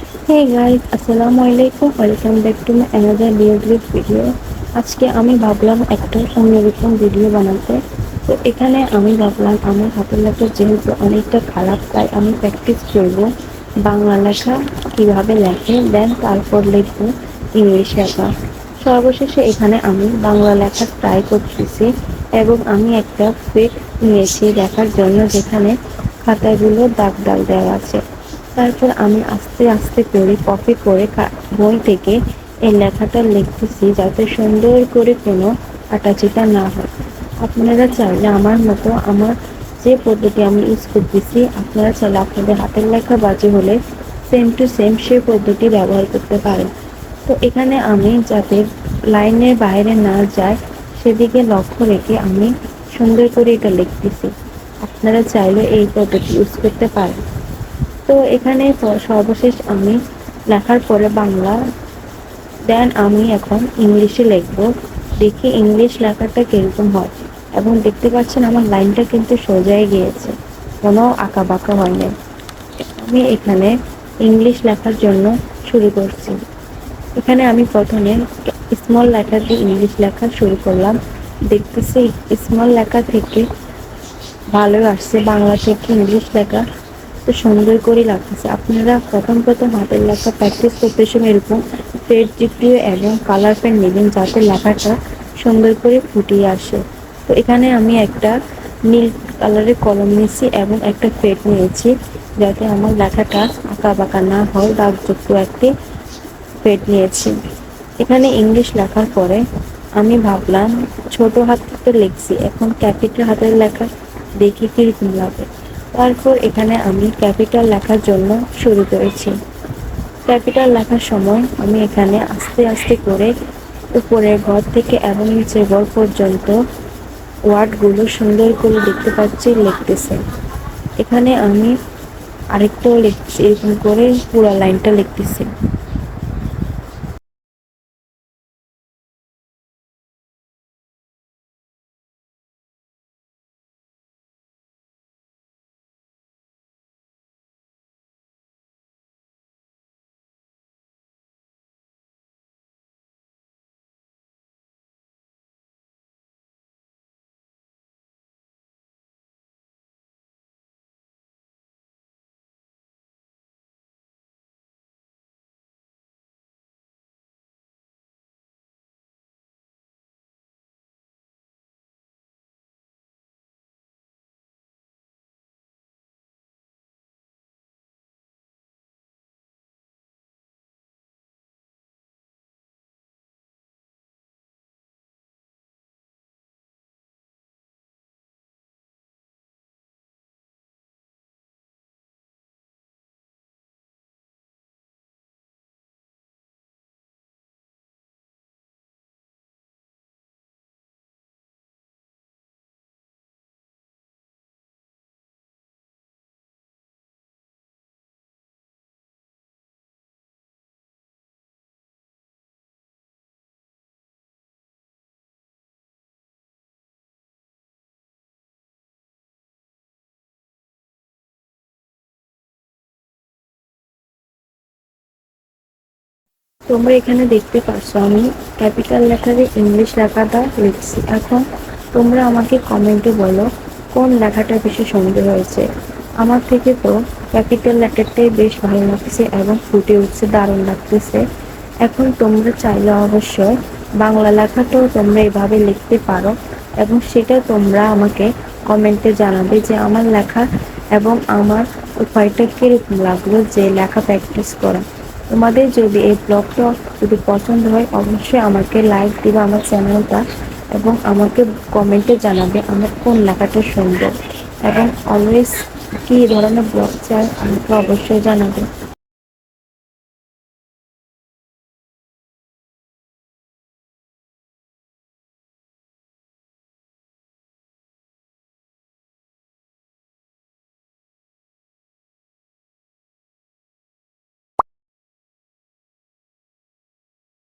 Hey guys, আসসালামু আলাইকুম, welcome back to my another video video. আজকে আমি ভাবলাম একটা অন্যরকম ভিডিও বানাতে। তো এখানে আমি ভাবলাম আমার হাতের লেখা যেহেতু অনেকটা খারাপ, তাই আমি প্র্যাকটিস করব বাংলা লেখা কিভাবে লেখে, দেন তারপর লিখব ইংলিশ লেখা। সর্বশেষে এখানে আমি বাংলা লেখা ট্রাই করতেছি এবং আমি একটা পেজ নিয়েছি দেখার জন্য, যেখানে খাতাগুলো দাগ দাগ দেওয়া আছে। তারপর আমি আস্তে আস্তে করে কপি করে বই থেকে এই লেখাটা লিখতেছি, যাতে সুন্দর করে কোনো আঁটাচিটা না হয়। আপনারা চাইলে আমার মতো, আমার যে পদ্ধতি আমি ইউজ করতেছি, আপনারা চাইলে আপনাদের হাতের লেখা বাজে হলে সেম টু সেম সেই পদ্ধতি ব্যবহার করতে পারেন। তো এখানে আমি যাতে লাইনের বাইরে না যায় সেদিকে লক্ষ্য রেখে আমি সুন্দর করে এটা লিখতেছি। আপনারা চাইলে এই পদ্ধতি ইউজ করতে পারেন। তো এখানে সর্বশেষ আমি লেখার পরে বাংলা, দেন আমি এখন ইংলিশে লিখবো। দেখি ইংলিশ লেখাটা কিরকম হয়। এবং দেখতে পাচ্ছেন আমার লাইনটা কিন্তু সোজাই গিয়েছে, কোনো আঁকা বাঁকা হয় নাই। আমি এখানে ইংলিশ লেখার জন্য শুরু করছি। এখানে আমি প্রথমে স্মল লেটার দিয়ে ইংলিশ লেখা শুরু করলাম। দেখতেছি স্মল লেখা থেকে ভালো আসছে, বাংলা থেকে ইংলিশ লেখা তো সুন্দর করে লাগতেছে। আপনারা প্রথম প্রথম হাতের লেখা প্র্যাকটিস করতে সময় এরকম পেজ জিপিও এবং কালার পেন নেবেন, যাতে লেখাটা সুন্দর করে ফুটিয়ে আসে। তো এখানে আমি একটা নীল কালারের কলম নিয়েছি এবং একটা পেট নিয়েছি, যাতে আমার লেখাটা আঁকা বাঁকা না হয়, দাগযুক্ত একটি পেট নিয়েছি। এখানে ইংলিশ লেখার পরে আমি ভাবলাম ছোট হাতে লিখছি, এখন ক্যাপিটাল হাতের লেখা দেখি কিরকম লাগে। তারপর এখানে আমি ক্যাপিটাল লেখার জন্য শুরু করেছি। ক্যাপিটাল লেখার সময় আমি এখানে আস্তে আস্তে করে উপরের ঘর থেকে এবং নিচের ঘর পর্যন্ত ওয়ার্ডগুলো সুন্দর করে দেখতে পাচ্ছি লিখতেছে। এখানে আমি আরেকটাও লিখছি, এরকম করে পুরো লাইনটা লিখতেছি। তোমরা এখানে দেখতে পাচ্ছ আমি ক্যাপিটাল লেটারে ইংলিশ লেখাটা লিখছি। এখন তোমরা আমাকে কমেন্টে বলো কোন লেখাটা বেশি সুন্দর হয়েছে। আমার থেকে তো ক্যাপিটাল লেটারটাই বেশ ভালো লাগছে এবং ফুটে উঠছে, দারুণ লাগতেছে। এখন তোমরা চাইলে অবশ্যই বাংলা লেখাটাও তোমরা এভাবে লিখতে পারো এবং সেটা তোমরা আমাকে কমেন্টে জানাবে যে আমার লেখা এবং আমার উপায়টা কিরকম লাগলো যে লেখা প্র্যাকটিস করা। তোমাদের যদি এই ব্লগটা যদি পছন্দ হয়, অবশ্যই আমাকে লাইক দিবে আমার চ্যানেলটা এবং আমাকে কমেন্টে জানাবে আমার কোন লেখাটা সুন্দর, এবং অলওয়েজ কী ধরনের ব্লগ চাই আমাকে অবশ্যই জানাবে।